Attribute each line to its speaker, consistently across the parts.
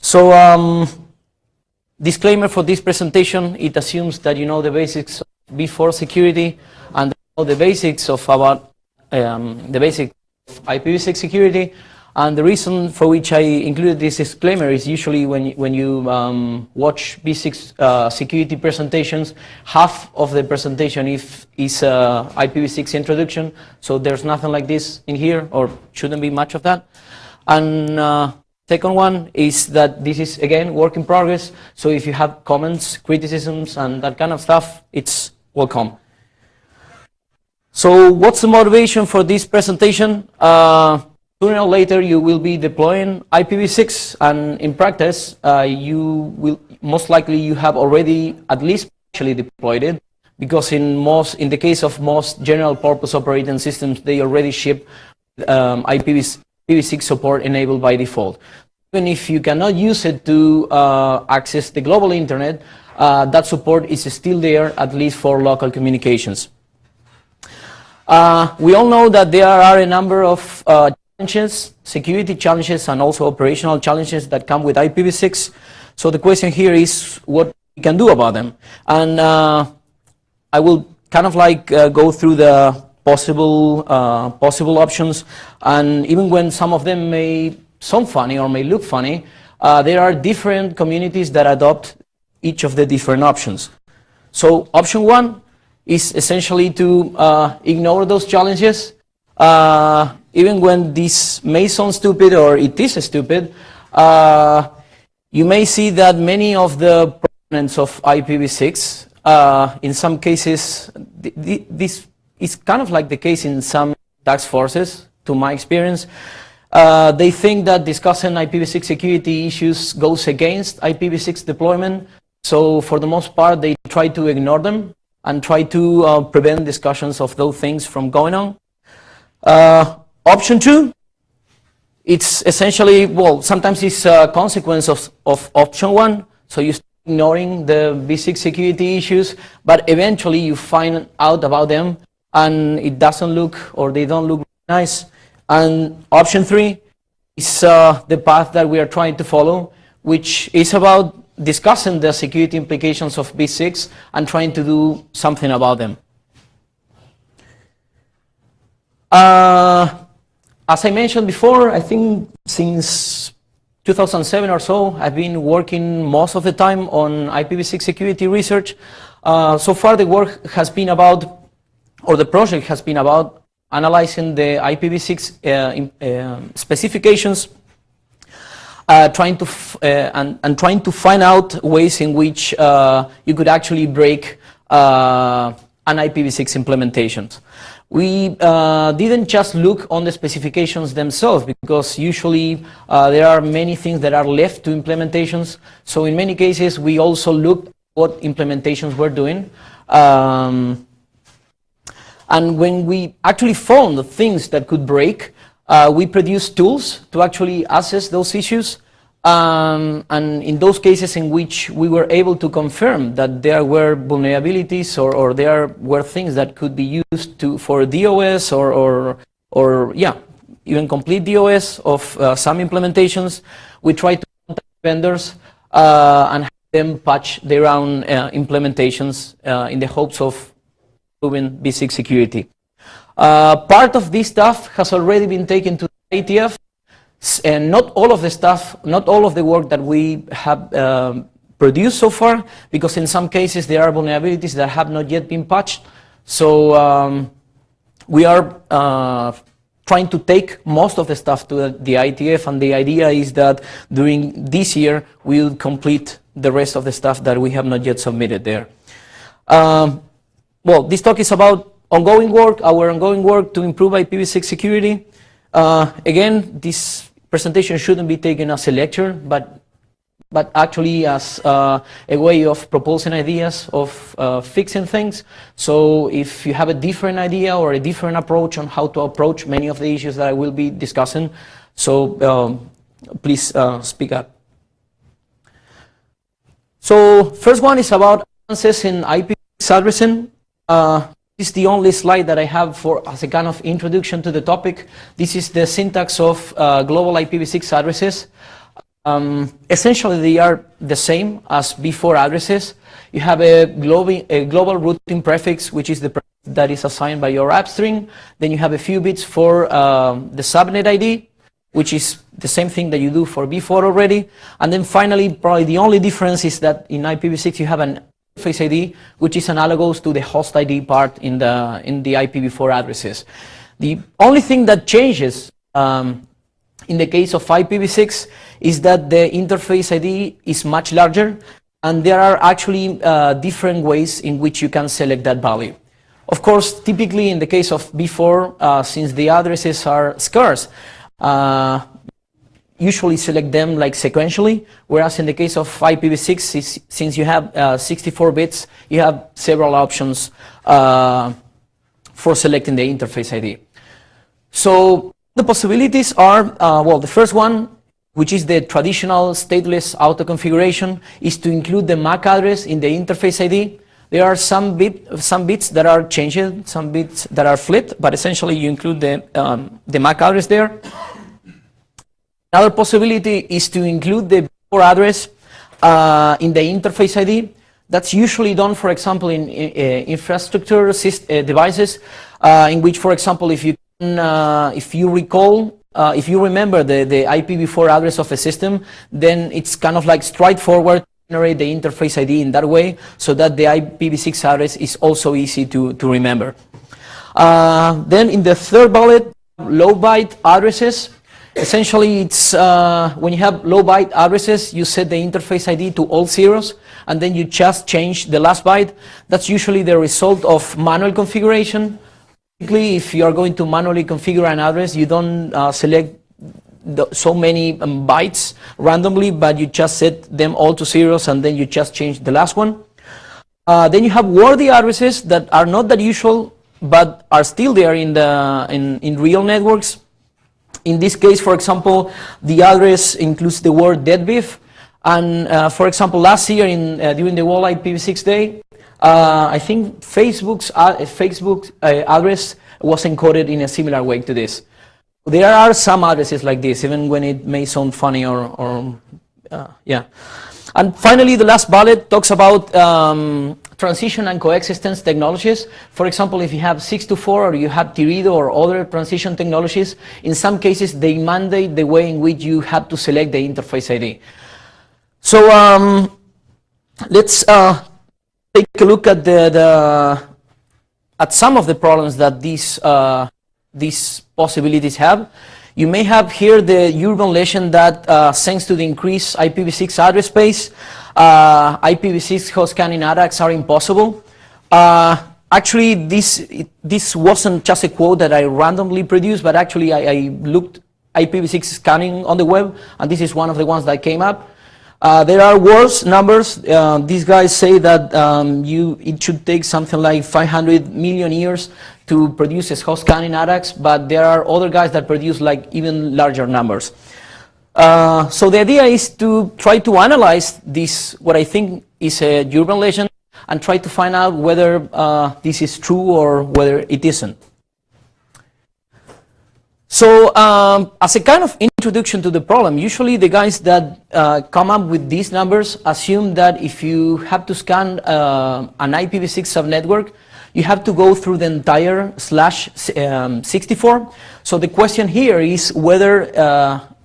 Speaker 1: So, disclaimer for this presentation, it assumes that you know the basics of B4 security and the basics of about the basic of IPv6 security. And the reason for which I included this disclaimer is usually when you watch B6 security presentations, half of the presentation is IPv6 introduction. So there's nothing like this in here, or shouldn't be much of that. And second one is that this is, again, work in progress. So if you have comments, criticisms, and that kind of stuff, it's welcome. So what's the motivation for this presentation? Sooner or later, you will be deploying IPv6, and in practice, you will most likely you have already at least partially deployed it, because in the case of most general purpose operating systems, they already ship IPv6 support enabled by default. Even if you cannot use it to access the global internet, that support is still there, at least for local communications. We all know that there are a number of challenges, security challenges, and also operational challenges that come with IPv6. So the question here is what we can do about them. And I will kind of like go through the possible options, and even when some of them may sound funny or may look funny, there are different communities that adopt each of the different options. So option one is essentially to ignore those challenges. Even when this may sound stupid, or it is stupid, you may see that many of the proponents of IPv6, in some cases, this is kind of like the case in some task forces, to my experience. They think that discussing IPv6 security issues goes against IPv6 deployment. So for the most part, they try to ignore them and try to prevent discussions of those things from going on. Option two, it's essentially, well, sometimes it's a consequence of option one. So you start ignoring the basic security issues, but eventually you find out about them and it doesn't look, or they don't look nice. And option three is the path that we are trying to follow, which is about discussing the security implications of B6 and trying to do something about them. As I mentioned before, I think since 2007 or so, I've been working most of the time on IPv6 security research. So far, the work has been about, or the project has been about, analyzing the IPv6 specifications, trying to find out ways in which you could actually break an IPv6 implementation. We didn't just look on the specifications themselves, because usually there are many things that are left to implementations. So in many cases, we also looked at what implementations were doing. And when we actually found the things that could break, we produced tools to actually assess those issues. And in those cases in which we were able to confirm that there were vulnerabilities or there were things that could be used for DOS or even complete DOS of some implementations, we tried to contact vendors and have them patch their own implementations in the hopes of improving B6 security. Part of this stuff has already been taken to the IETF. And not all of the stuff, not all of the work that we have produced so far, because in some cases there are vulnerabilities that have not yet been patched. So we are trying to take most of the stuff to the IETF, and the idea is that during this year we'll complete the rest of the stuff that we have not yet submitted there. Well, this talk is about ongoing work, our ongoing work to improve IPv6 security. Again, this presentation shouldn't be taken as a lecture, but actually as a way of proposing ideas of fixing things. So if you have a different idea or a different approach on how to approach many of the issues that I will be discussing, so please speak up. So first one is about advances in IPv6 addressing. This is the only slide that I have as a kind of introduction to the topic. This is the syntax of global IPv6 addresses. Essentially, they are the same as before addresses. You have a global routing prefix, which is the prefix that is assigned by your app string. Then you have a few bits for the subnet ID, which is the same thing that you do for before already. And then finally, probably the only difference is that in IPv6 you have an interface ID, which is analogous to the host ID part in the IPv4 addresses. The only thing that changes in the case of IPv6 is that the interface ID is much larger, and there are actually different ways in which you can select that value. Of course, typically in the case of before, since the addresses are scarce, usually select them like sequentially, whereas in the case of IPv6, since you have 64 bits, you have several options for selecting the interface ID. So the possibilities are, well, the first one, which is the traditional stateless auto configuration, is to include the MAC address in the interface ID. There are some bits that are changed, some bits that are flipped, but essentially you include the MAC address there. Another possibility is to include the before address in the interface ID. That's usually done, for example, in infrastructure devices, in which, for example, if you recall, if you remember the IPv4 address of a system, then it's kind of like straightforward to generate the interface ID in that way, so that the IPv6 address is also easy to remember. Then in the third bullet, low byte addresses. Essentially, it's when you have low byte addresses, you set the interface ID to all zeros, and then you just change the last byte. That's usually the result of manual configuration. Typically, if you are going to manually configure an address, you don't select so many bytes randomly, but you just set them all to zeros, and then you just change the last one. Then you have worthy addresses that are not that usual, but are still there in real networks. In this case, for example, the address includes the word deadbeef. And for example, last year during the World IPv6 Day, I think Facebook's address was encoded in a similar way to this. There are some addresses like this, even when it may sound funny or yeah. And finally, the last bullet talks about transition and coexistence technologies. For example, if you have 624 or you have Tirido or other transition technologies, in some cases they mandate the way in which you have to select the interface ID. So let's take a look at at some of the problems that these possibilities have. You may have here the urban legend that thanks to the increased IPv6 address space, IPv6 host scanning attacks are impossible. Actually, this wasn't just a quote that I randomly produced, but actually I looked IPv6 scanning on the web, and this is one of the ones that came up. There are worse numbers. These guys say that it should take something like 500 million years to produce host scanning attacks, but there are other guys that produce like even larger numbers. So the idea is to try to analyze this, what I think is a urban legend, and try to find out whether this is true or whether it isn't. So as a kind of introduction to the problem, usually the guys that come up with these numbers assume that if you have to scan an IPv6 subnetwork, you have to go through the entire /64. So the question here is whether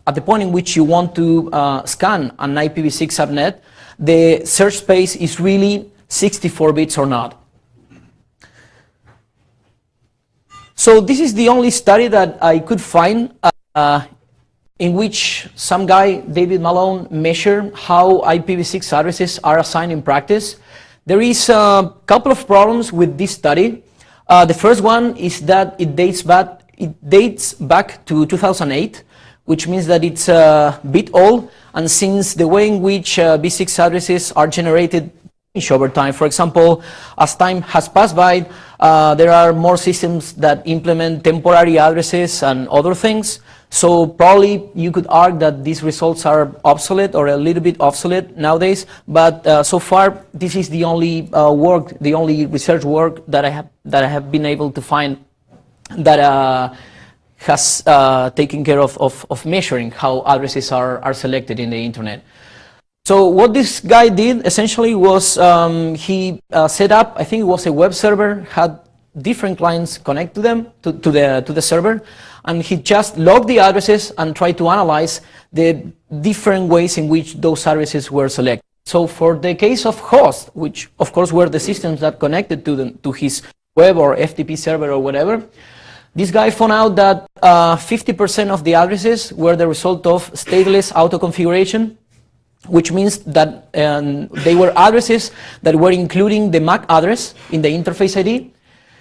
Speaker 1: at the point in which you want to scan an IPv6 subnet, the search space is really 64 bits or not. So this is the only study that I could find in which some guy, David Malone, measured how IPv6 addresses are assigned in practice. There is a couple of problems with this study. The first one is that it dates back to 2008, which means that it's a bit old, and since the way in which B6 addresses are generated over time, for example, as time has passed by, there are more systems that implement temporary addresses and other things. So probably you could argue that these results are obsolete or a little bit obsolete nowadays. But so far, this is the only the only research work that I have been able to find that has taken care of measuring how addresses are selected in the internet. So what this guy did essentially was he set up, I think it was a web server, had different clients connect to them, to the server, and he just logged the addresses and tried to analyze the different ways in which those addresses were selected. So for the case of host, which of course were the systems that connected to his web or FTP server or whatever, this guy found out that 50% of the addresses were the result of stateless auto-configuration, which means that they were addresses that were including the MAC address in the interface ID.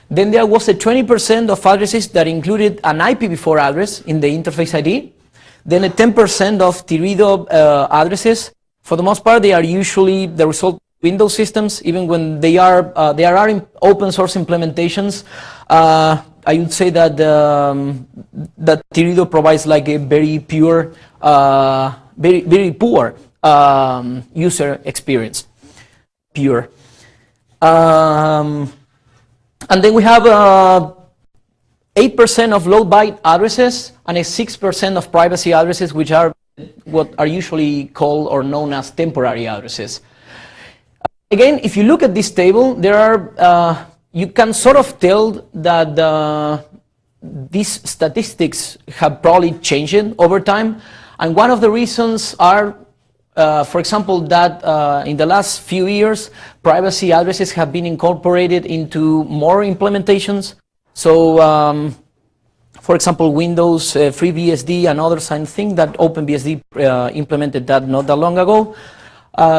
Speaker 1: Then there was a 20% of addresses that included an IPv4 address in the interface ID. Then a 10% of Teredo addresses. For the most part, they are usually the result of Windows systems, even when they are in open source implementations. I would say that that Teredo provides like a very pure, very poor user experience. Pure. And then we have 8% of low byte addresses and a 6% of privacy addresses, which are what are usually called or known as temporary addresses. Again, if you look at this table, there are you can sort of tell that these statistics have probably changed over time, and one of the reasons are, for example, that in the last few years, privacy addresses have been incorporated into more implementations. So, for example, Windows, FreeBSD, and others. I think that OpenBSD implemented that not that long ago.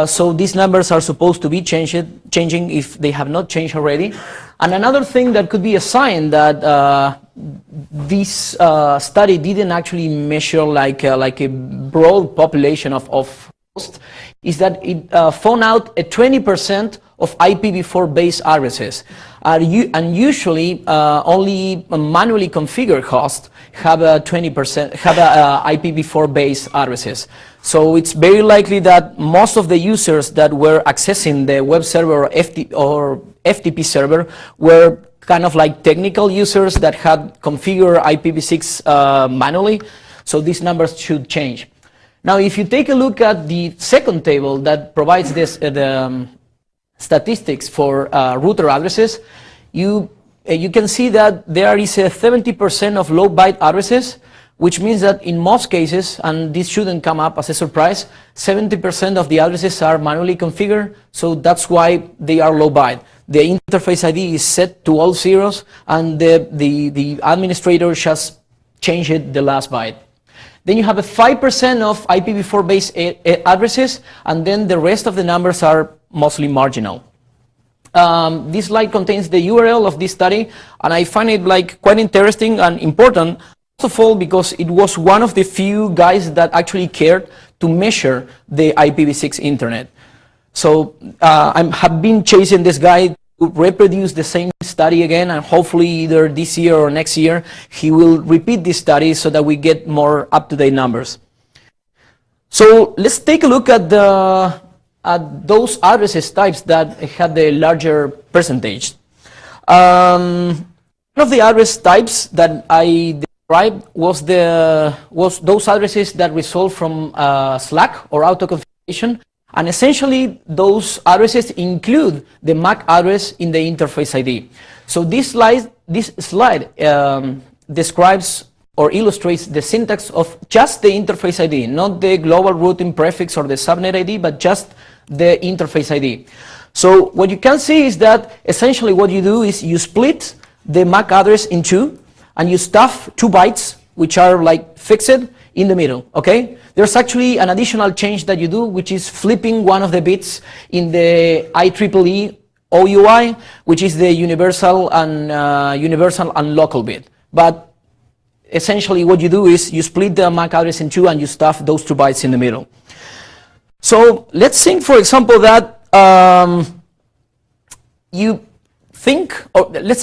Speaker 1: So these numbers are supposed to be changing if they have not changed already. And another thing that could be a sign that this study didn't actually measure like a broad population of hosts is that it found out a 20% of IPv4 based addresses. And usually only manually configured hosts have a 20% have IPv4 based addresses. So it's very likely that most of the users that were accessing the web server or FTP server were kind of like technical users that had configured IPv6 manually. So these numbers should change. Now, if you take a look at the second table that provides this, the statistics for router addresses, you can see that there is a 70% of low byte addresses, which means that in most cases, and this shouldn't come up as a surprise, 70% of the addresses are manually configured, so that's why they are low byte. The interface ID is set to all zeros, and the administrator just changed it the last byte. Then you have a 5% of IPv4 based addresses, and then the rest of the numbers are mostly marginal. This slide contains the URL of this study, and I find it like quite interesting and important. First of all, because it was one of the few guys that actually cared to measure the IPv6 internet. So I have been chasing this guy to reproduce the same study again, and hopefully either this year or next year he will repeat this study so that we get more up-to-date numbers. So let's take a look at those addresses types that had the larger percentage. One of the address types that I described was those addresses that result from Slack or auto-configuration, and essentially those addresses include the MAC address in the interface ID. So this slide describes or illustrates the syntax of just the interface ID, not the global routing prefix or the subnet ID, but just the interface ID. So what you can see is that essentially what you do is you split the MAC address in two, and you stuff 2 bytes, which are like fixed, in the middle, okay? There's actually an additional change that you do, which is flipping one of the bits in the IEEE OUI, which is the universal and local bit. But essentially what you do is you split the MAC address in two and you stuff those 2 bytes in the middle. So let's think, for example, that you think, or let's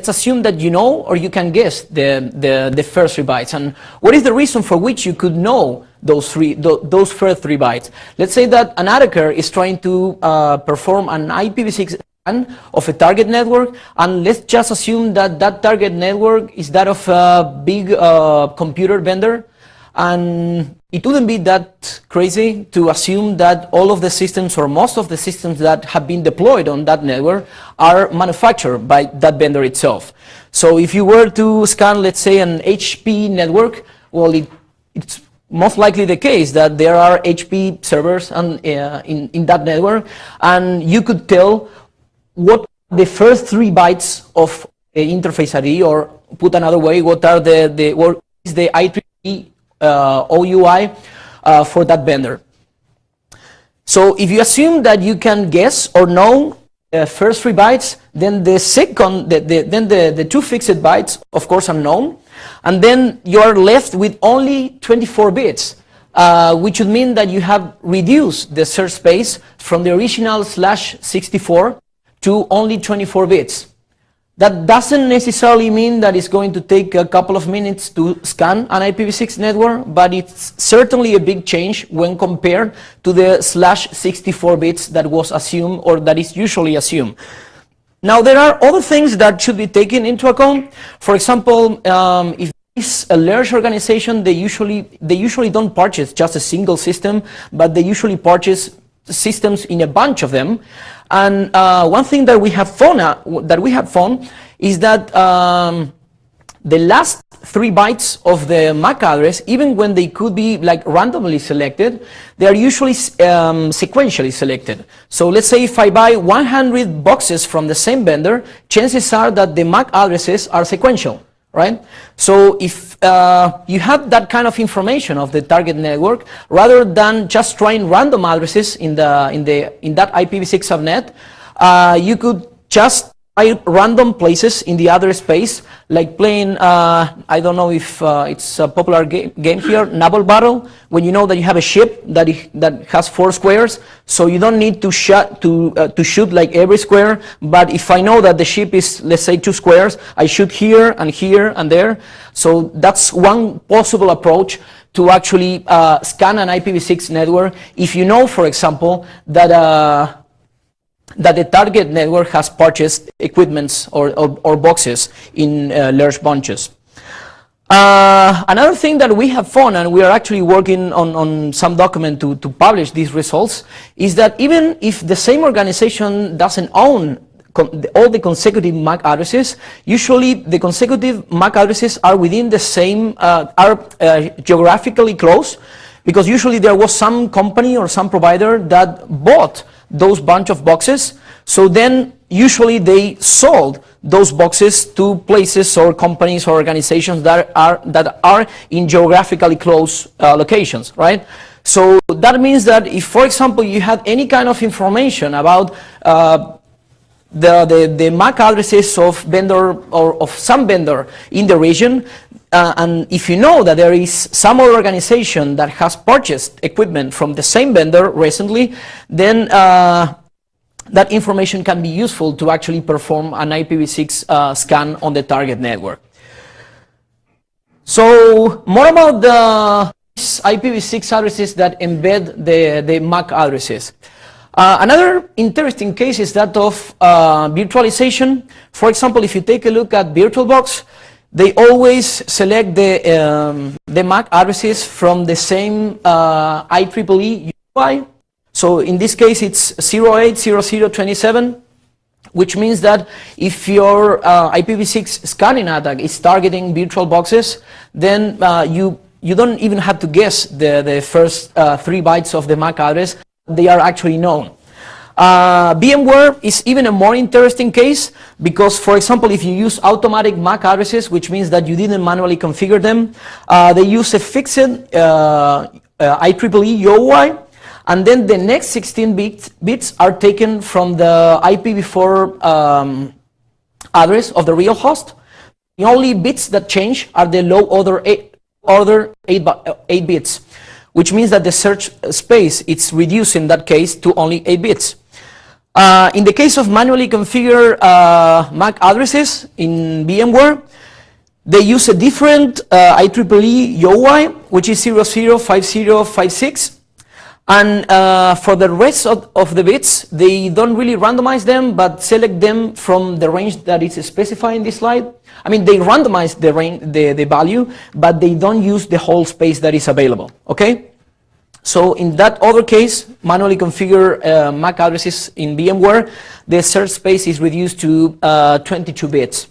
Speaker 1: assume that you know or you can guess the first 3 bytes. And what is the reason for which you could know those first 3 bytes? Let's say that an attacker is trying to perform an IPv6 of a target network, and let's just assume that that target network is that of a big computer vendor, and it wouldn't be that crazy to assume that all of the systems or most of the systems that have been deployed on that network are manufactured by that vendor itself. So if you were to scan, let's say, an HP network, well, it's most likely the case that there are HP servers in that network, and you could tell what the first 3 bytes of the interface ID, or put another way, what is the IEEE OUI for that vendor. So if you assume that you can guess or know the first 3 bytes, then the 2 fixed bytes, of course, are known, and then you are left with only 24 bits, which would mean that you have reduced the search space from the original /64 to only 24 bits. That doesn't necessarily mean that it's going to take a couple of minutes to scan an IPv6 network, but it's certainly a big change when compared to the /64 bits that was assumed, or that is usually assumed. Now, there are other things that should be taken into account. For example, if it's a large organization, they usually don't purchase just a single system, but they usually purchase systems in a bunch of them. And one thing that we have found is that the last 3 bytes of the MAC address, even when they could be like randomly selected, they are usually sequentially selected. So let's say if I buy 100 boxes from the same vendor, chances are that the MAC addresses are sequential, right? So if you have that kind of information of the target network, rather than just trying random addresses in that IPv6 subnet, you could just try random places in the address space, like playing, I don't know if it's a popular game here, Naval Battle, when you know that you have a ship that has 4 squares, so you don't need to shoot like every square, but if I know that the ship is, let's say, 2 squares, I shoot here and there. So that's one possible approach to actually scan an IPv6 network if you know, for example, that the target network has purchased equipments or boxes in large bunches. Another thing that we have found, and we are actually working on some document to publish these results, is that even if the same organization doesn't own all the consecutive MAC addresses, usually the consecutive MAC addresses are within the same, geographically close, because usually there was some company or some provider that bought those bunch of boxes, so then usually they sold those boxes to places or companies or organizations that are in geographically close locations, right? So that means that if, for example, you had any kind of information about the MAC addresses of vendor or of some vendor in the region, and if you know that there is some other organization that has purchased equipment from the same vendor recently, then that information can be useful to actually perform an IPv6 scan on the target network. So more about the IPv6 addresses that embed the MAC addresses. Another interesting case is that of virtualization. For example, if you take a look at VirtualBox, they always select the MAC addresses from the same IEEE UI. So in this case, it's 080027, which means that if your IPv6 scanning attack is targeting VirtualBoxes, then you don't even have to guess the first 3 bytes of the MAC address. They are actually known. VMware is even a more interesting case because, for example, if you use automatic MAC addresses, which means that you didn't manually configure them, they use a fixed IEEE UI, and then the next 16 bits are taken from the IPv4 address of the real host. The only bits that change are the low order 8 bits, which means that the search space is reduced in that case to only 8 bits. In the case of manually configured MAC addresses in VMware, they use a different IEEE UI, which is 005056. And for the rest of the bits, they don't really randomize them, but select them from the range that is specified in this slide. I mean, they randomize the range, the value, but they don't use the whole space that is available, okay? So in that other case, manually configure MAC addresses in VMware, the search space is reduced to 22 bits.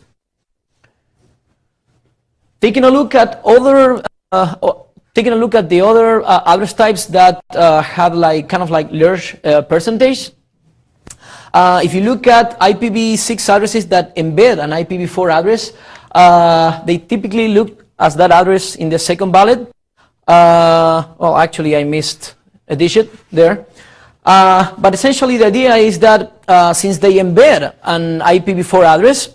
Speaker 1: Taking a look at other the other address types that have like kind of like large percentage. If you look at IPv6 addresses that embed an IPv4 address, they typically look as that address in the second bullet. Well, actually, I missed a digit there. But essentially, the idea is that since they embed an IPv4 address,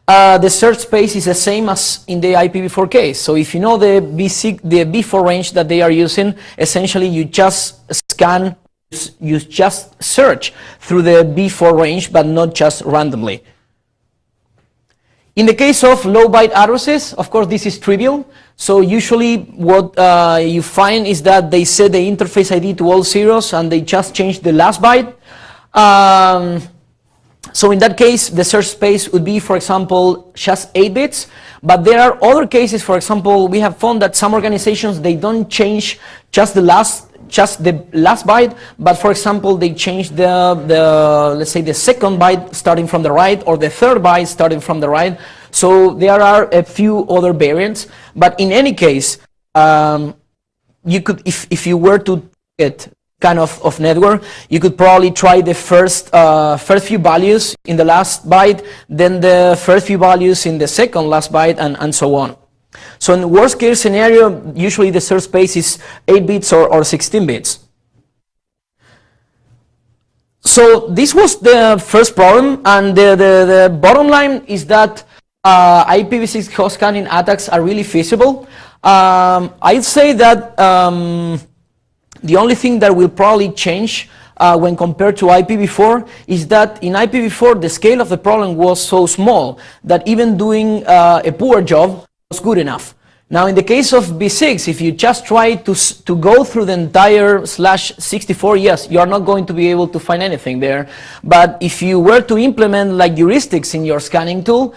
Speaker 1: the search space is the same as in the IPv4 case. So if you know the B4 range that they are using, essentially you just scan, you just search through the B4 range, but not just randomly. In the case of low byte addresses, of course, this is trivial. So usually what you find is that they set the interface ID to all zeros and they just change the last byte. So in that case, the search space would be, for example, just 8 bits. But there are other cases, for example, we have found that some organizations, they don't change just the last byte, but for example, they change let's say the second byte starting from the right, or the third byte starting from the right. So there are a few other variants, but in any case, you could, if you were to get kind of network, you could probably try the first few values in the last byte, then the first few values in the second last byte, and so on. So in the worst case scenario, usually the search space is 8 bits or 16 bits. So this was the first problem, and the bottom line is that IPv6 host scanning attacks are really feasible. I'd say that the only thing that will probably change when compared to IPv4 is that in IPv4 the scale of the problem was so small that even doing a poor job was good enough. Now in the case of B6, if you just try to go through the entire /64, yes, you are not going to be able to find anything there. But if you were to implement like heuristics in your scanning tool,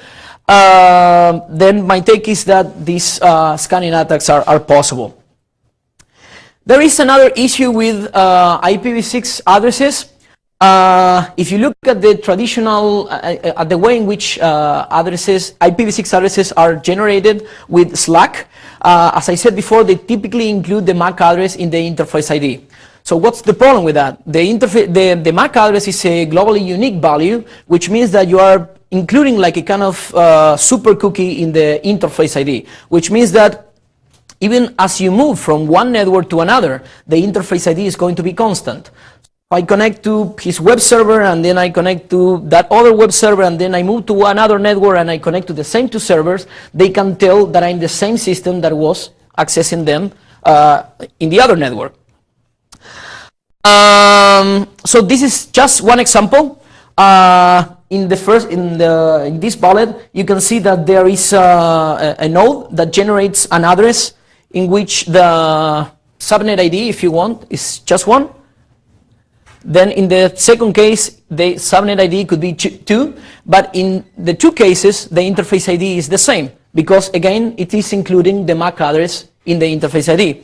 Speaker 1: then my take is that these scanning attacks are possible. There is another issue with IPv6 addresses. If you look at the traditional, at the way in which IPv6 addresses are generated with Slack, as I said before, they typically include the MAC address in the interface ID. So what's the problem with that? The MAC address is a globally unique value, which means that you are including like a kind of super cookie in the interface ID, which means that even as you move from one network to another, the interface ID is going to be constant. I connect to his web server, and then I connect to that other web server, and then I move to another network and I connect to the same two servers. They can tell that I'm the same system that was accessing them in the other network. So this is just one example. In this bullet, you can see that there is a node that generates an address in which the subnet ID, if you want, is just one. Then in the second case, the subnet ID could be 2, but in the two cases, the interface ID is the same, because again, it is including the MAC address in the interface ID.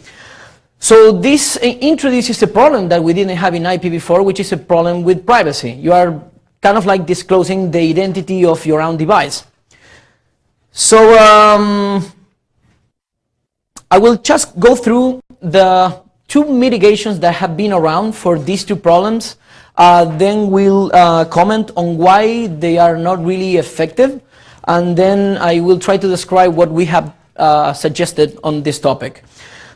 Speaker 1: So this introduces a problem that we didn't have in IPv4, which is a problem with privacy. You are kind of like disclosing the identity of your own device. So I will just go through the two mitigations that have been around for these two problems. Then we'll comment on why they are not really effective. And then I will try to describe what we have suggested on this topic.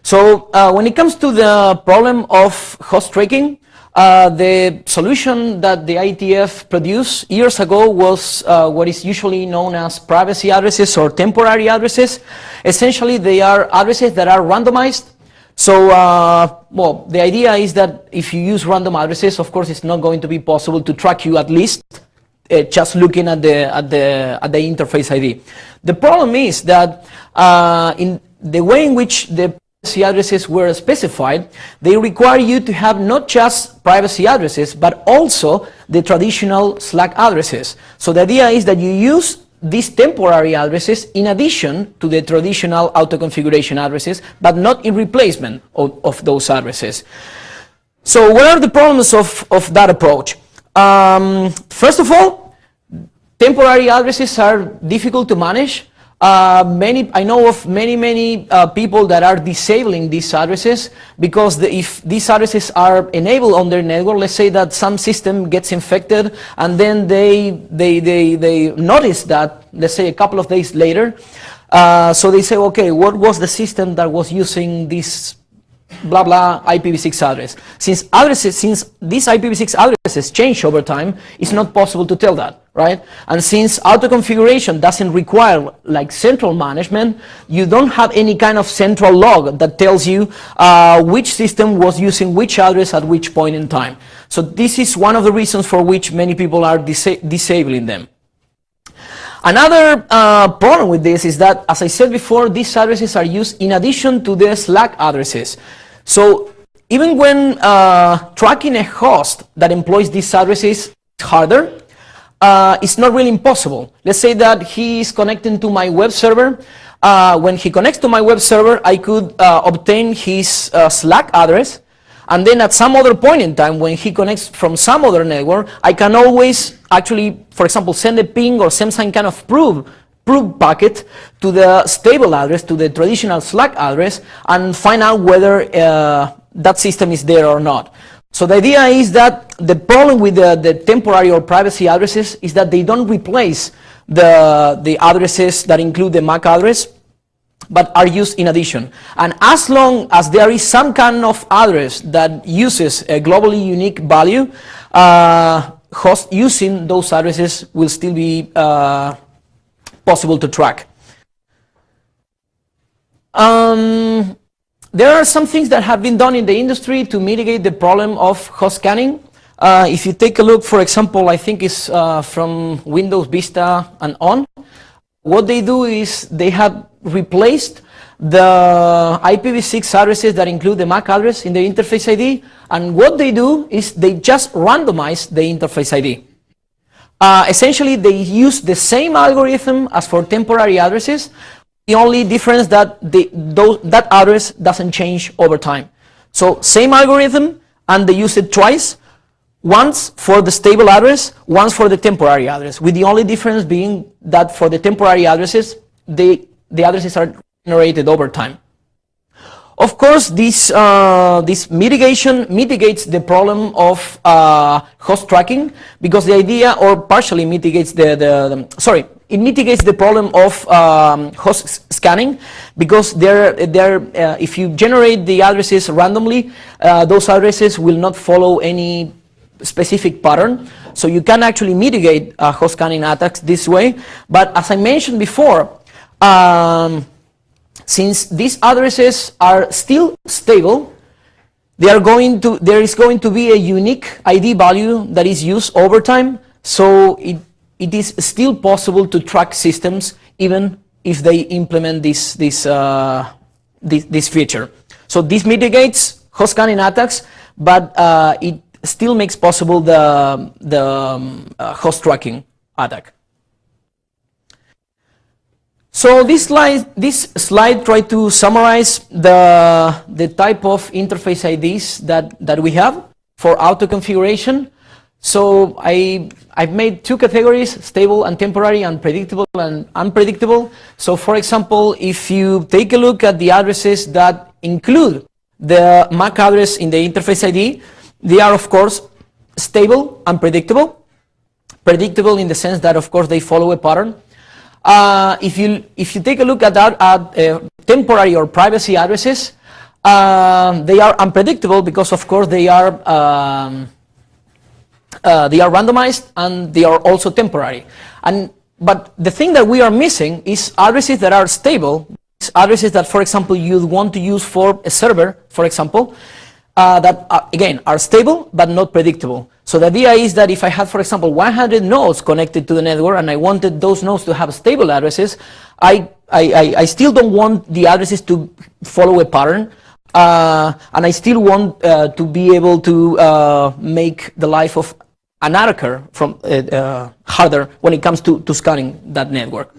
Speaker 1: So when it comes to the problem of host tracking, the solution that the IETF produced years ago was what is usually known as privacy addresses or temporary addresses. Essentially, they are addresses that are randomized. So, well, the idea is that if you use random addresses, of course, it's not going to be possible to track you, at least just looking at the interface ID. The problem is that in the way in which the privacy addresses were specified, they require you to have not just privacy addresses, but also the traditional Slack addresses. So the idea is that you use these temporary addresses in addition to the traditional auto-configuration addresses, but not in replacement of those addresses. So what are the problems of that approach? First of all, temporary addresses are difficult to manage. I know of many people that are disabling these addresses because if these addresses are enabled on their network, let's say that some system gets infected and then they notice that, let's say a couple of days later, so they say, okay, what was the system that was using this blah blah IPv6 address? Since these IPv6 addresses change over time, it's not possible to tell that, right? And since auto configuration doesn't require like central management, you don't have any kind of central log that tells you which system was using which address at which point in time. So this is one of the reasons for which many people are disabling them. Another problem with this is that, as I said before, these addresses are used in addition to the Slack addresses. So even when tracking a host that employs these addresses is harder, it's not really impossible. Let's say that he is connecting to my web server. When he connects to my web server, I could obtain his Slack address. And then at some other point in time, when he connects from some other network, I can always actually, for example, send a ping or send some kind of proof packet to the stable address, to the traditional Slack address, and find out whether that system is there or not. So the idea is that the problem with the temporary or privacy addresses is that they don't replace the addresses that include the MAC address, but are used in addition. And as long as there is some kind of address that uses a globally unique value, hosts using those addresses will still be possible to track. There are some things that have been done in the industry to mitigate the problem of host scanning. If you take a look, for example, I think it's from Windows Vista and on, what they do is they have replaced the IPv6 addresses that include the MAC address in the interface ID, and what they do is they just randomize the interface ID. Essentially, they use the same algorithm as for temporary addresses. The only difference that that address doesn't change over time. So same algorithm, and they use it twice. Once for the stable address, once for the temporary address, with the only difference being that for the temporary addresses, the addresses are generated over time. Of course, this mitigation mitigates the problem of host tracking, because the idea, or partially mitigates it mitigates the problem of host scanning, because if you generate the addresses randomly, those addresses will not follow any specific pattern. So you can actually mitigate host scanning attacks this way. But as I mentioned before, since these addresses are still stable, there is going to be a unique ID value that is used over time. So it is still possible to track systems even if they implement this feature. So this mitigates host scanning attacks, but it still makes possible the host tracking attack. So this slide tries to summarize the type of interface IDs that we have for auto configuration. So I've made two categories: stable and temporary, and predictable and unpredictable. So for example, if you take a look at the addresses that include the MAC address in the interface ID, they are of course stable and predictable. Predictable in the sense that of course they follow a pattern. If you take a look at temporary or privacy addresses, they are unpredictable because of course they are randomized, and they are also temporary. But the thing that we are missing is addresses that are stable, addresses that, for example, you'd want to use for a server, for example. that, again, are stable but not predictable. So the idea is that if I had, for example, 100 nodes connected to the network and I wanted those nodes to have stable addresses, I still don't want the addresses to follow a pattern, and I still want to be able to make the life of an attacker from harder when it comes to scanning that network.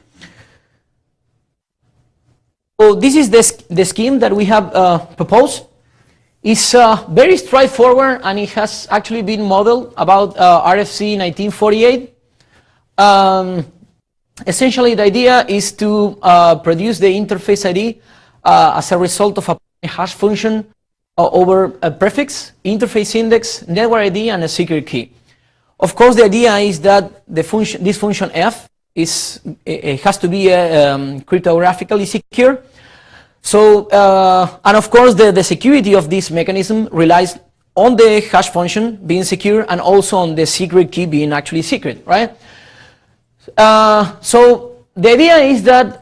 Speaker 1: So this is the scheme that we have proposed. It's very straightforward, and it has actually been modeled about RFC 1948. Essentially, the idea is to produce the interface ID as a result of a hash function over a prefix, interface index, network ID, and a secret key. Of course, the idea is that this function f it has to be cryptographically secure. So, and of course, the security of this mechanism relies on the hash function being secure and also on the secret key being actually secret, right? So the idea is that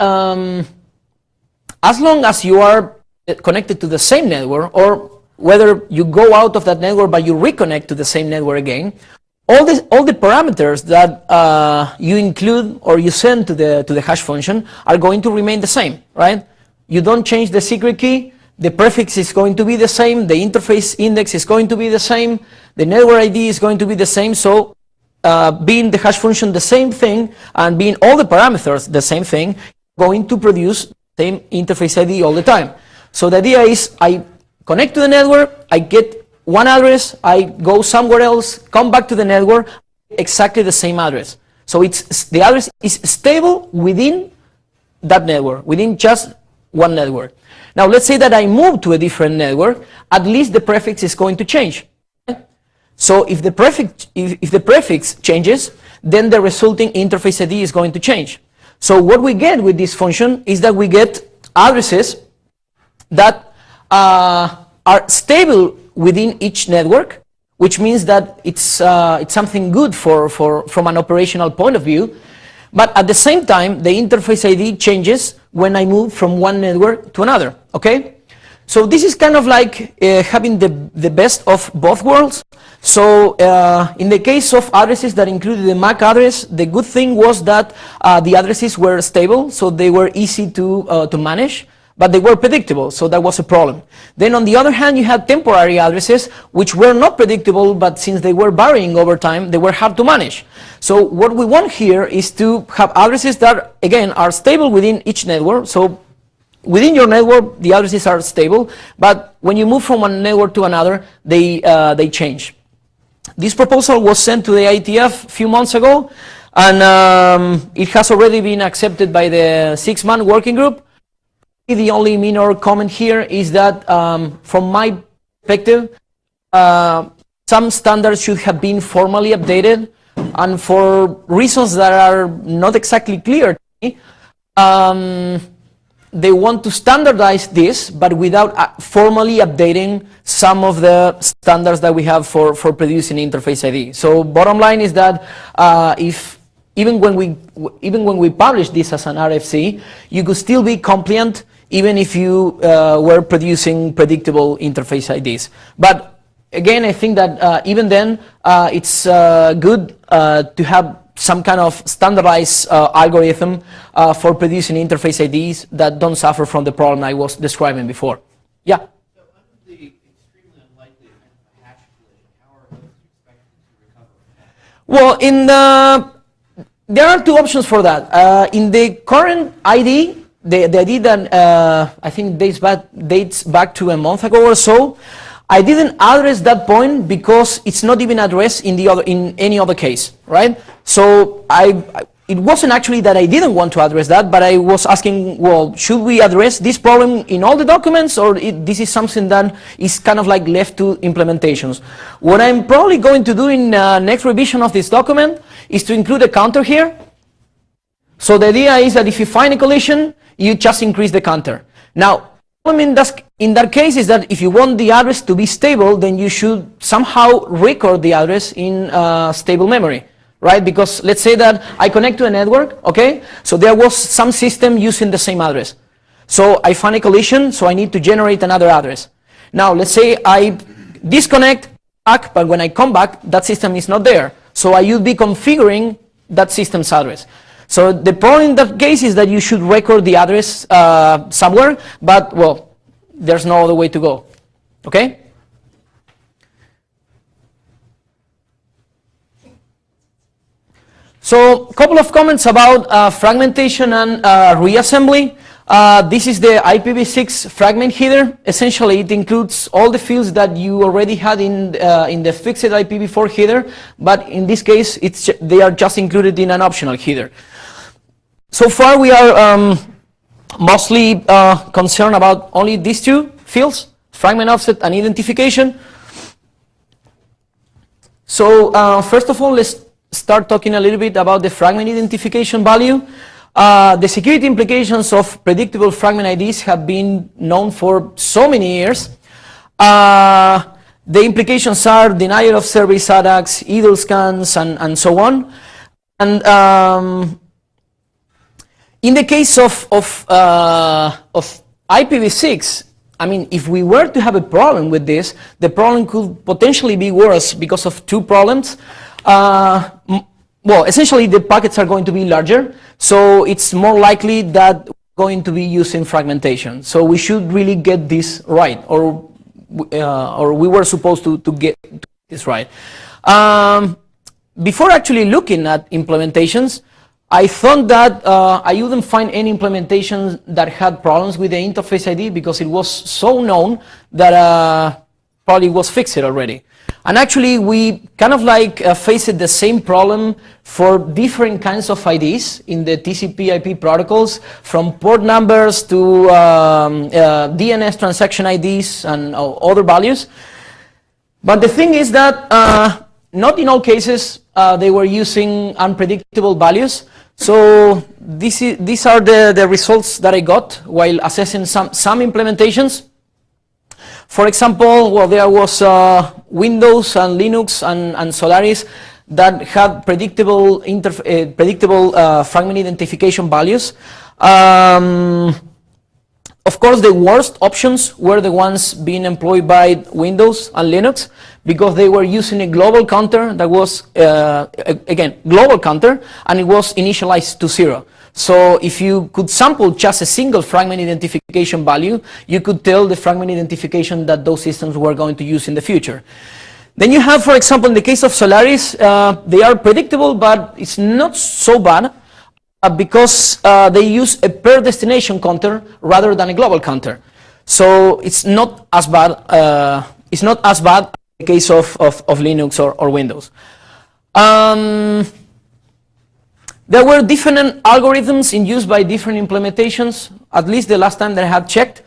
Speaker 1: as long as you are connected to the same network, or whether you go out of that network but you reconnect to the same network again, all the parameters that you include or you send to the hash function are going to remain the same, right? You don't change the secret key, the prefix is going to be the same, the interface index is going to be the same, the network ID is going to be the same. So being the hash function the same thing and being all the parameters the same thing, going to produce the same interface ID all the time. So the idea is I connect to the network, I get one address, I go somewhere else, come back to the network, exactly the same address. So the address is stable within that network, within just one network. Now let's say that I move to a different network, at least the prefix is going to change. So if the prefix changes, then the resulting interface ID is going to change. So what we get with this function is that we get addresses that are stable within each network, which means that it's something good from an operational point of view. But at the same time, the interface ID changes when I move from one network to another, okay? So this is kind of like having the best of both worlds. So in the case of addresses that included the MAC address, the good thing was that the addresses were stable, so they were easy to manage, but they were predictable, so that was a problem. Then on the other hand, you had temporary addresses which were not predictable, but since they were varying over time, they were hard to manage. So what we want here is to have addresses that, again, are stable within each network. So within your network, the addresses are stable, but when you move from one network to another, they change. This proposal was sent to the IETF a few months ago, and it has already been accepted by the 6-man working group. The only minor comment here is that, from my perspective, some standards should have been formally updated, and for reasons that are not exactly clear to me, they want to standardize this, but without formally updating some of the standards that we have for producing interface ID. So bottom line is that even when we publish this as an RFC, you could still be compliant even if you were producing predictable interface IDs. But again, I think that even then, it's good to have some kind of standardized algorithm for producing interface IDs that don't suffer from the problem I was describing before. Yeah?
Speaker 2: So under the extremely unlikely event of a hash collision, how are those expected to recover?
Speaker 1: Well, there are two options for that. In the current ID, the ID that I think dates back to a month ago or so, I didn't address that point because it's not even addressed in any other case, right? So it wasn't actually that I didn't want to address that, but I was asking, well, should we address this problem in all the documents, or this is something that is kind of like left to implementations? What I'm probably going to do in next revision of this document is to include a counter here. So the idea is that if you find a collision, you just increase the counter. Now, in that case is that if you want the address to be stable, then you should somehow record the address in stable memory, right? Because let's say that I connect to a network, okay? So there was some system using the same address. So I find a collision, so I need to generate another address. Now, let's say I disconnect, back, but when I come back, that system is not there. So I would be configuring that system's address. So the problem in that case is that you should record the address somewhere, but, well, there's no other way to go. Okay? So a couple of comments about fragmentation and reassembly. This is the IPv6 fragment header. Essentially, it includes all the fields that you already had in the fixed IPv4 header, but in this case, they are just included in an optional header. So far, we are mostly concerned about only these two fields, fragment offset and identification. So first of all, let's start talking a little bit about the fragment identification value. The security implications of predictable fragment IDs have been known for so many years. The implications are denial of service attacks, idle scans, and so on. And in the case of IPv6, I mean, if we were to have a problem with this, the problem could potentially be worse because of two problems. Well, essentially, the packets are going to be larger, so it's more likely that we're going to be using fragmentation. So we should really get this right, or we were supposed to get this right. Before actually looking at implementations, I thought that I wouldn't find any implementation that had problems with the interface ID because it was so known that probably was fixed already. And actually, we kind of like faced the same problem for different kinds of IDs in the TCP/IP protocols, from port numbers to DNS transaction IDs and other values. But the thing is that not in all cases they were using unpredictable values. So these are the results that I got while assessing some implementations. For example, well, there was Windows and Linux and Solaris that had predictable fragment identification values. Of course, the worst options were the ones being employed by Windows and Linux because they were using a global counter that was, again, global counter, and it was initialized to 0. So if you could sample just a single fragment identification value, you could tell the fragment identification that those systems were going to use in the future. Then you have, for example, in the case of Solaris, they are predictable, but it's not so bad because they use a per destination counter rather than a global counter. So it's not as bad. It's not as bad in the case of Linux or Windows. There were different algorithms in use by different implementations, at least the last time that I had checked.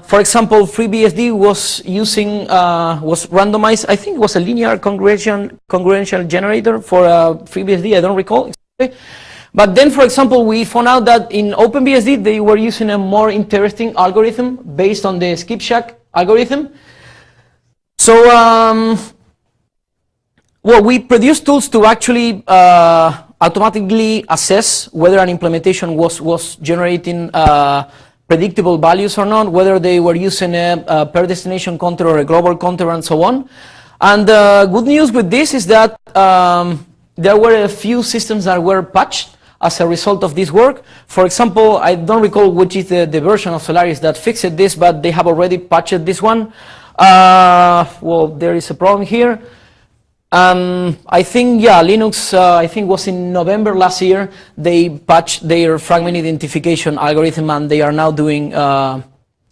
Speaker 1: For example, FreeBSD was using, was randomized, I think it was a linear congruential generator for FreeBSD, I don't recall exactly. But then, for example, we found out that in OpenBSD, they were using a more interesting algorithm based on the skipjack algorithm. So, well, we produced tools to actually automatically assess whether an implementation was generating predictable values or not, whether they were using a per destination counter or a global counter and so on. And the good news with this is that there were a few systems that were patched as a result of this work. For example, I don't recall which is the version of Solaris that fixed this, but they have already patched this one. Well, there is a problem here. I think, yeah, Linux, I think was in November last year, they patched their fragment identification algorithm and they are now doing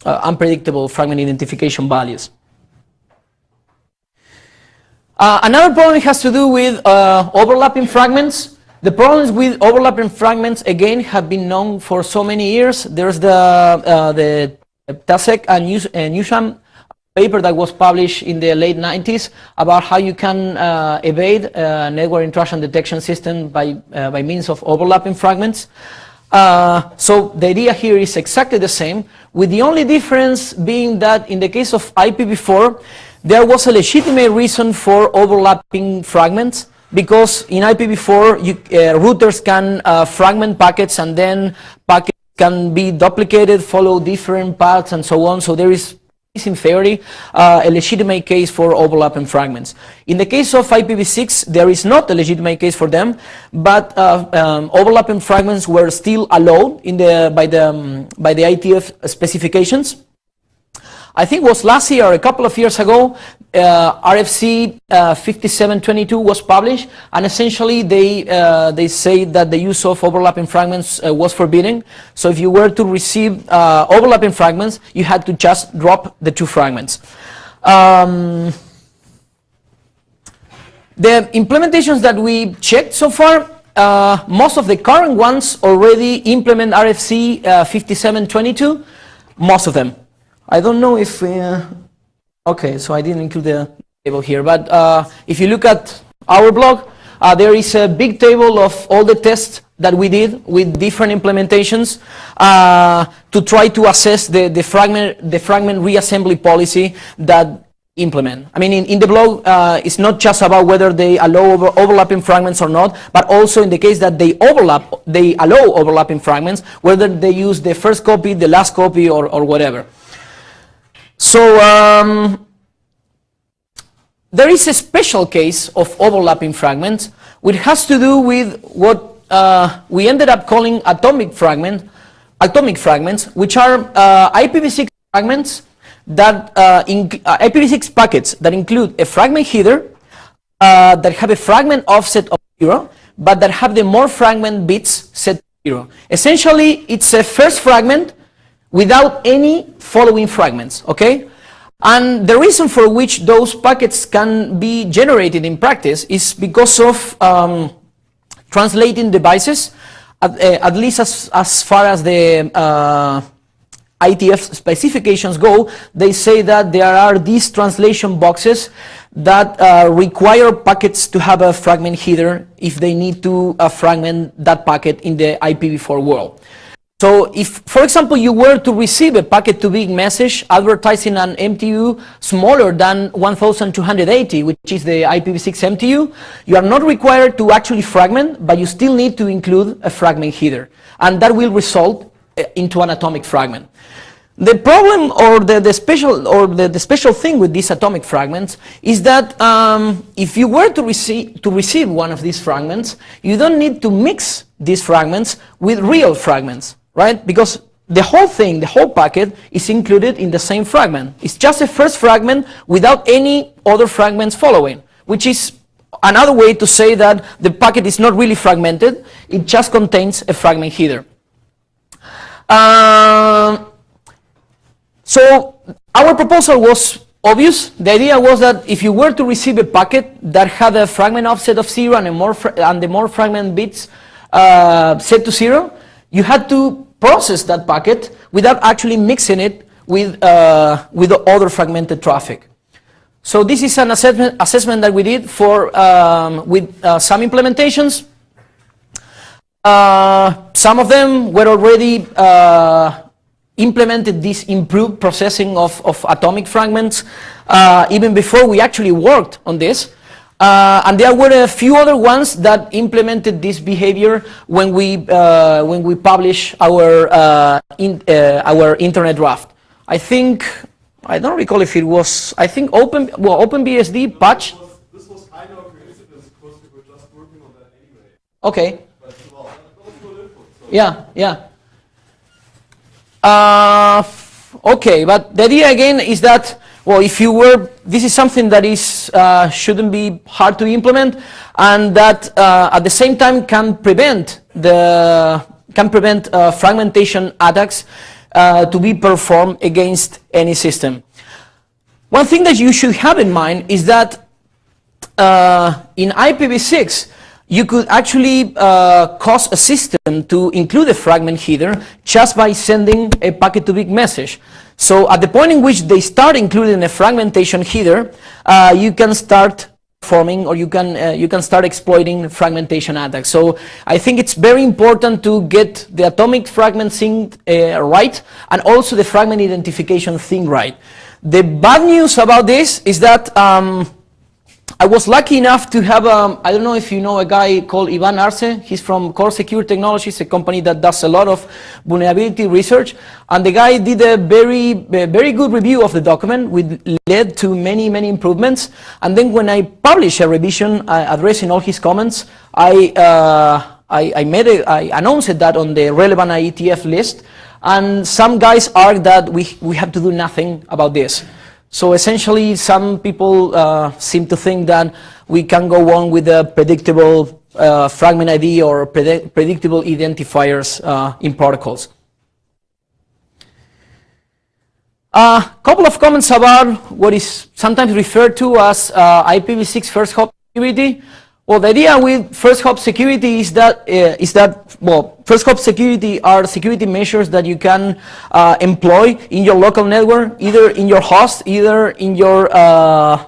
Speaker 1: unpredictable fragment identification values. Another problem has to do with overlapping fragments. The problems with overlapping fragments, again, have been known for so many years. There's the Tasek and Newsham paper that was published in the late 90s about how you can evade network intrusion detection system by means of overlapping fragments. So the idea here is exactly the same, with the only difference being that in the case of IPv4, there was a legitimate reason for overlapping fragments, because in IPv4, routers can fragment packets, and then packets can be duplicated, follow different paths, and so on. So there is in theory, a legitimate case for overlapping fragments. In the case of IPv6, there is not a legitimate case for them, but overlapping fragments were still allowed in by the ITF specifications. I think it was last year, a couple of years ago, RFC 5722 was published, and essentially they say that the use of overlapping fragments was forbidden. So if you were to receive overlapping fragments, you had to just drop the two fragments. The implementations that we checked so far, most of the current ones already implement RFC 5722, most of them. I don't know if, okay, so I didn't include the table here, but if you look at our blog, there is a big table of all the tests that we did with different implementations to try to assess the fragment reassembly policy that implement. I mean, in the blog, it's not just about whether they allow overlapping fragments or not, but also in the case that they allow overlapping fragments, whether they use the first copy, the last copy, or whatever. So there is a special case of overlapping fragments, which has to do with what we ended up calling atomic fragments, which are IPv6 fragments that IPv6 packets that include a fragment header that have a fragment offset of 0, but that have the more fragment bits set to 0. Essentially, it's a first fragment without any following fragments, okay? And the reason for which those packets can be generated in practice is because of translating devices, at least as far as the ITF specifications go. They say that there are these translation boxes that require packets to have a fragment header if they need to fragment that packet in the IPv4 world. So if, for example, you were to receive a packet-to-big message advertising an MTU smaller than 1280, which is the IPv6 MTU, you are not required to actually fragment, but you still need to include a fragment header, and that will result into an atomic fragment. The problem, or the special thing with these atomic fragments is that if you were to receive one of these fragments, you don't need to mix these fragments with real fragments, right? Because the whole thing, the whole packet, is included in the same fragment. It's just a first fragment without any other fragments following, which is another way to say that the packet is not really fragmented, it just contains a fragment header. So our proposal was obvious. The idea was that if you were to receive a packet that had a fragment offset of 0 and the more fragment bits set to 0, you had to process that packet without actually mixing it with the other fragmented traffic. So this is an assessment that we did for with some implementations. Some of them were already implemented this improved processing of atomic fragments even before we actually worked on this. And there were a few other ones that implemented this behavior when we published our internet draft. I don't recall if it was, I think OpenBSD patch.
Speaker 3: This was kind of an incident because we were just working on that anyway.
Speaker 1: Okay.
Speaker 3: But well, that was good input. So.
Speaker 1: Yeah. Okay, but the idea again is that, well, if you were, this is something that is shouldn't be hard to implement, and that at the same time can prevent fragmentation attacks to be performed against any system. One thing that you should have in mind is that in IPv6 you could actually cause a system to include a fragment header just by sending a packet-to-big message. So at the point in which they start including a fragmentation header, you can start forming, or you can start exploiting fragmentation attacks. So I think it's very important to get the atomic fragment thing right, and also the fragment identification thing right. The bad news about this is that I was lucky enough to have, I don't know if you know a guy called Ivan Arce. He's from Core Secure Technologies, a company that does a lot of vulnerability research. And the guy did a very good review of the document, which led to many improvements. And then when I published a revision addressing all his comments, I announced that on the relevant IETF list. And some guys argued that we have to do nothing about this. So essentially, some people seem to think that we can go on with a predictable fragment ID or predictable identifiers in protocols. A couple of comments about what is sometimes referred to as IPv6 first hop security. Well, the idea with first hop security is that first hop security are security measures that you can employ in your local network, either in your host, either in your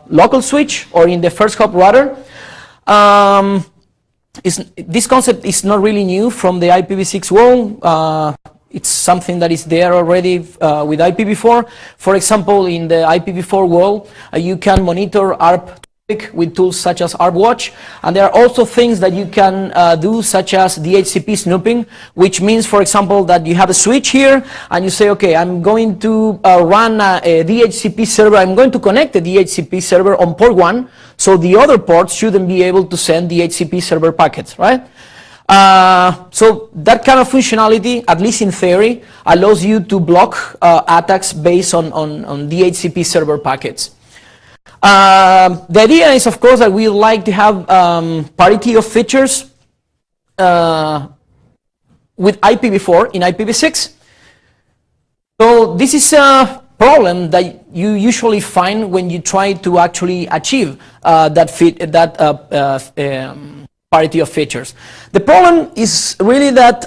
Speaker 1: local switch, or in the first hop router. This concept is not really new from the IPv6 world. It's something that is there already with IPv4. For example, in the IPv4 world, you can monitor ARP with tools such as ARPWatch, and there are also things that you can do, such as DHCP snooping, which means, for example, that you have a switch here and you say, okay, I'm going to run a DHCP server, I'm going to connect a DHCP server on port 1, so the other ports shouldn't be able to send DHCP server packets, right? So that kind of functionality, at least in theory, allows you to block attacks based on DHCP server packets. The idea is, of course, that we like to have parity of features with IPv4 in IPv6. So this is a problem that you usually find when you try to actually achieve parity of features. The problem is really that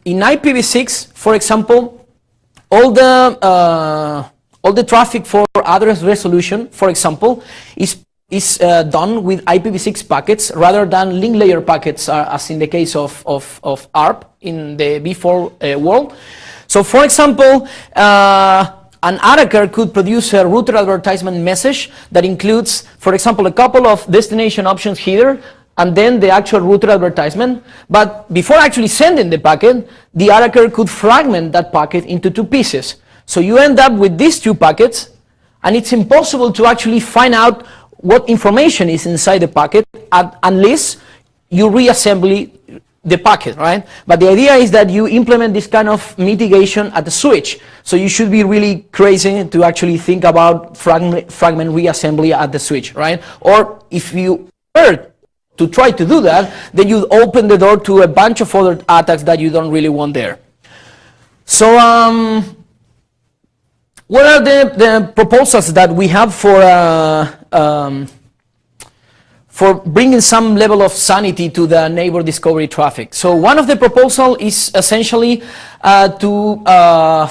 Speaker 1: in IPv6, for example, all the traffic for address resolution, for example, is done with IPv6 packets rather than link layer packets, as in the case of ARP in the v4 world. So, for example, an attacker could produce a router advertisement message that includes, for example, a couple of destination options here, and then the actual router advertisement. But before actually sending the packet, the attacker could fragment that packet into two pieces. So you end up with these two packets, and it's impossible to actually find out what information is inside the packet unless you reassemble the packet, right? But the idea is that you implement this kind of mitigation at the switch. So you should be really crazy to actually think about fragment reassembly at the switch, right? Or if you were to try to do that, then you open the door to a bunch of other attacks that you don't really want there. So what are the proposals that we have for bringing some level of sanity to the neighbor discovery traffic? So one of the proposals is essentially to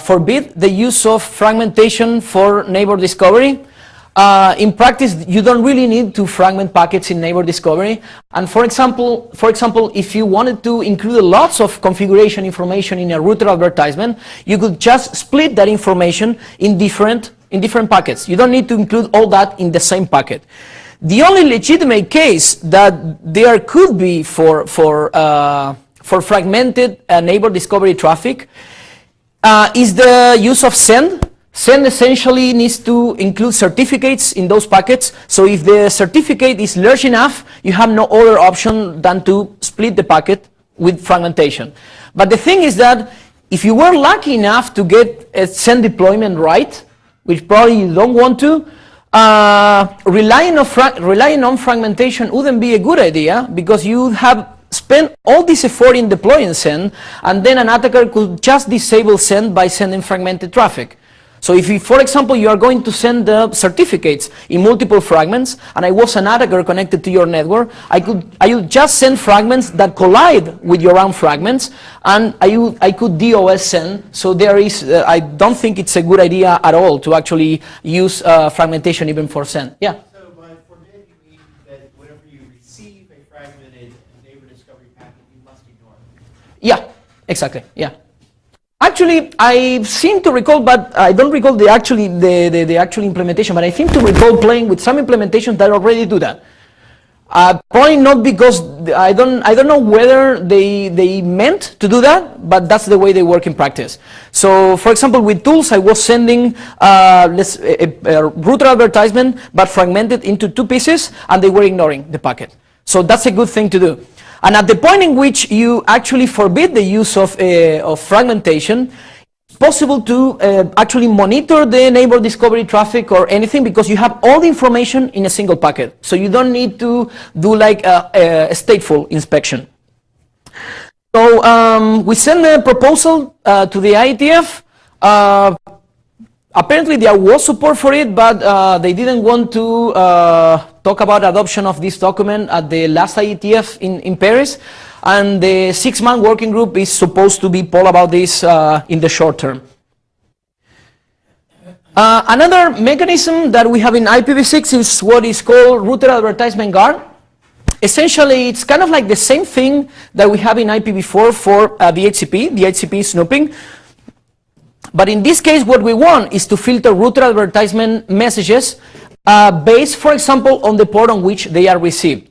Speaker 1: forbid the use of fragmentation for neighbor discovery. In practice, you don't really need to fragment packets in neighbor discovery. And for example, if you wanted to include lots of configuration information in a router advertisement, you could just split that information in different packets. You don't need to include all that in the same packet. The only legitimate case that there could be for fragmented neighbor discovery traffic is the use of send. Send essentially needs to include certificates in those packets. So if the certificate is large enough, you have no other option than to split the packet with fragmentation. But the thing is that if you were lucky enough to get a send deployment right, which probably you don't want to, relying on fragmentation wouldn't be a good idea, because you have spent all this effort in deploying send, and then an attacker could just disable send by sending fragmented traffic. So if, for example, you are going to send the certificates in multiple fragments, and I was an attacker connected to your network, I would just send fragments that collide with your own fragments, and I could DOS send. So there is, I don't think it's a good idea at all to actually use fragmentation even for send. Yeah?
Speaker 2: So by forbid, you mean that whenever you receive a fragmented neighbor discovery packet, you must ignore it?
Speaker 1: Yeah, exactly, yeah. Actually, I seem to recall, but I don't recall the actual implementation, but I seem to recall playing with some implementations that already do that. Probably not because I don't know whether they meant to do that, but that's the way they work in practice. So, for example, with tools, I was sending a router advertisement, but fragmented into 2 pieces, and they were ignoring the packet. So that's a good thing to do. And at the point in which you actually forbid the use of fragmentation, it's possible to actually monitor the neighbor discovery traffic or anything, because you have all the information in a single packet. So you don't need to do like a stateful inspection. So we sent a proposal to the IETF. Apparently there was support for it, but they didn't want to talk about adoption of this document at the last IETF in Paris. And the 6-man working group is supposed to be poll about this in the short term. Another mechanism that we have in IPv6 is what is called router advertisement guard. Essentially, it's kind of like the same thing that we have in IPv4 for DHCP snooping. But in this case, what we want is to filter router advertisement messages based, for example, on the port on which they are received.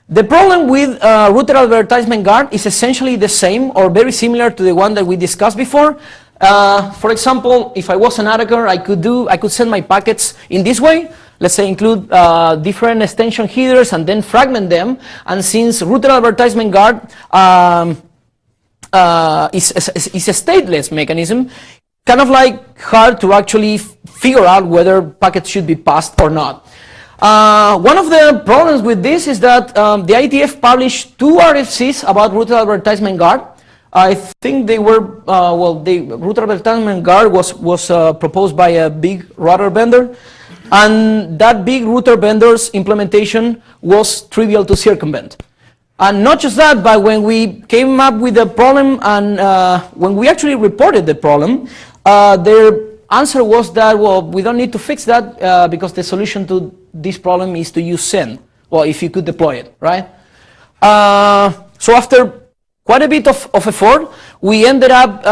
Speaker 1: The problem with router advertisement guard is essentially the same or very similar to the one that we discussed before. For example, if I was an attacker, I could send my packets in this way. Let's say include different extension headers and then fragment them. And since router advertisement guard is a stateless mechanism, kind of like hard to actually figure out whether packets should be passed or not. One of the problems with this is that the IETF published 2 RFCs about router advertisement guard. I think they were, the router advertisement guard was proposed by a big router vendor, and that big router vendor's implementation was trivial to circumvent. And not just that, but when we came up with the problem and when we actually reported the problem, their answer was that, well, we don't need to fix that because the solution to this problem is to use send, well, if you could deploy it, right? So after quite a bit of effort, we ended up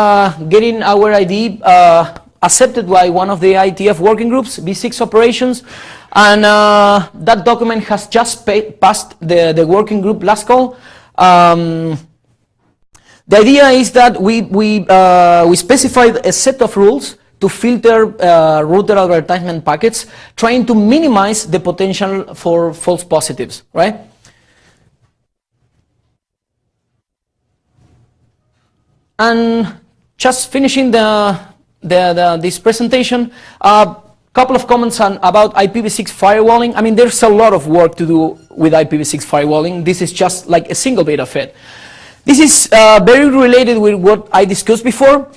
Speaker 1: getting our ID accepted by one of the IETF working groups, B6 operations, and that document has just passed the working group last call. The idea is that we specified a set of rules to filter router advertisement packets, trying to minimize the potential for false positives, right? And just finishing this presentation, a couple of comments about IPv6 firewalling. I mean, there's a lot of work to do with IPv6 firewalling. This is just like a single bit of it. This is very related with what I discussed before.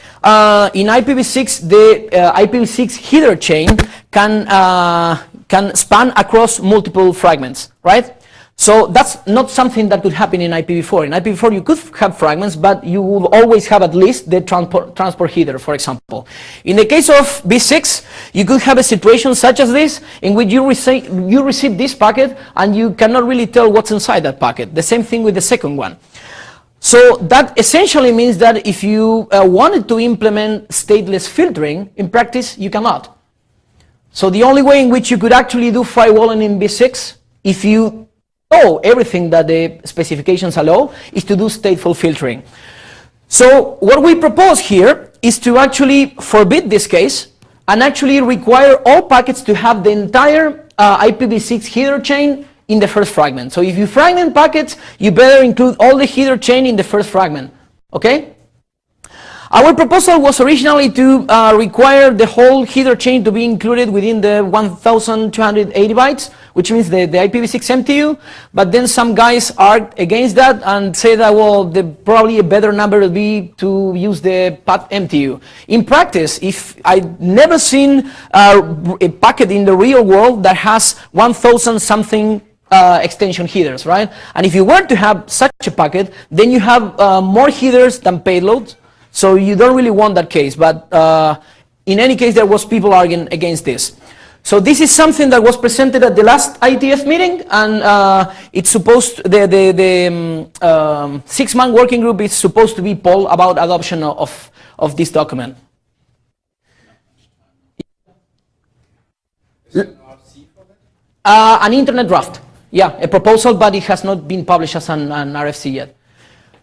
Speaker 1: In IPv6, the IPv6 header chain can span across multiple fragments, right? So that's not something that could happen in IPv4. In IPv4, you could have fragments, but you will always have at least the transport header, for example. In the case of B6, you could have a situation such as this, in which you receive this packet, and you cannot really tell what's inside that packet. The same thing with the second one. So that essentially means that if you wanted to implement stateless filtering, in practice, you cannot. So the only way in which you could actually do firewalling in B6, if you know everything that the specifications allow, is to do stateful filtering. So what we propose here is to actually forbid this case and actually require all packets to have the entire IPv6 header chain in the first fragment. So if you fragment packets, you better include all the header chain in the first fragment, okay? Our proposal was originally to require the whole header chain to be included within the 1,280 bytes, which means the IPv6 MTU, but then some guys argued against that and say that, well, probably a better number would be to use the path MTU. In practice, if I've never seen a packet in the real world that has 1,000 something extension headers, right? And if you were to have such a packet, then you have more headers than payloads, so you don't really want that case. But in any case, there was people arguing against this. So this is something that was presented at the last ITF meeting, and it's supposed, the 6-man working group is supposed to be poll about adoption of this document. An internet draft, yeah, a proposal, but it has not been published as an RFC yet.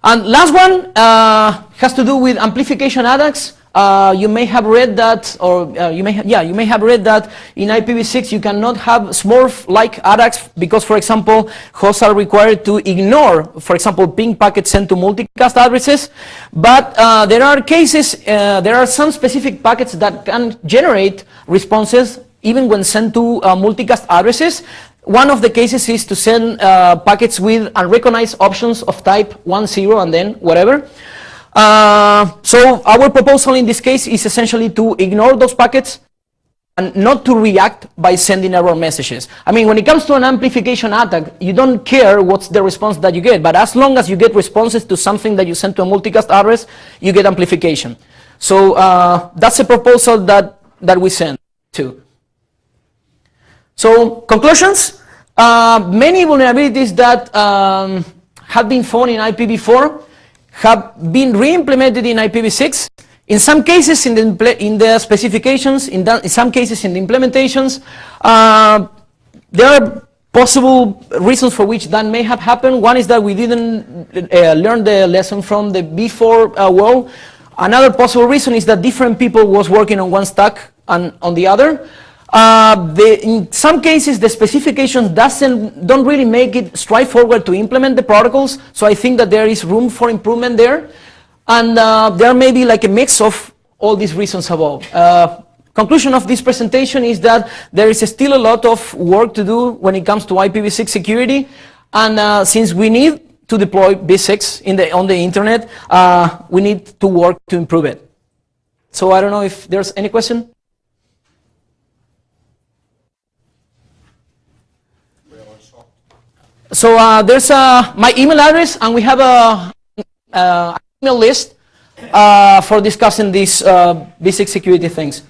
Speaker 1: And last one has to do with amplification attacks. You may have read that, or you may have read that in IPv6 you cannot have Smurf-like attacks because, for example, hosts are required to ignore, for example, ping packets sent to multicast addresses. But there are cases, there are some specific packets that can generate responses even when sent to multicast addresses. One of the cases is to send packets with unrecognized options of type 10 and then whatever. So our proposal in this case is essentially to ignore those packets and not to react by sending error messages. I mean, when it comes to an amplification attack, you don't care what's the response that you get, but as long as you get responses to something that you send to a multicast address, you get amplification. So that's a proposal that we send to. So conclusions, many vulnerabilities that have been found in IPv4 have been re-implemented in IPv6. In some cases in the specifications, in some cases in the implementations, there are possible reasons for which that may have happened. One is that we didn't learn the lesson from the before world. Another possible reason is that different people was working on one stack and on the other. In some cases, the specifications don't really make it straightforward to implement the protocols, so I think that there is room for improvement there. And there may be like a mix of all these reasons above. Conclusion of this presentation is that there is still a lot of work to do when it comes to IPv6 security, and since we need to deploy B6 on the internet, we need to work to improve it. So I don't know if there's any question? So there's my email address, and we have a email list for discussing these basic security things.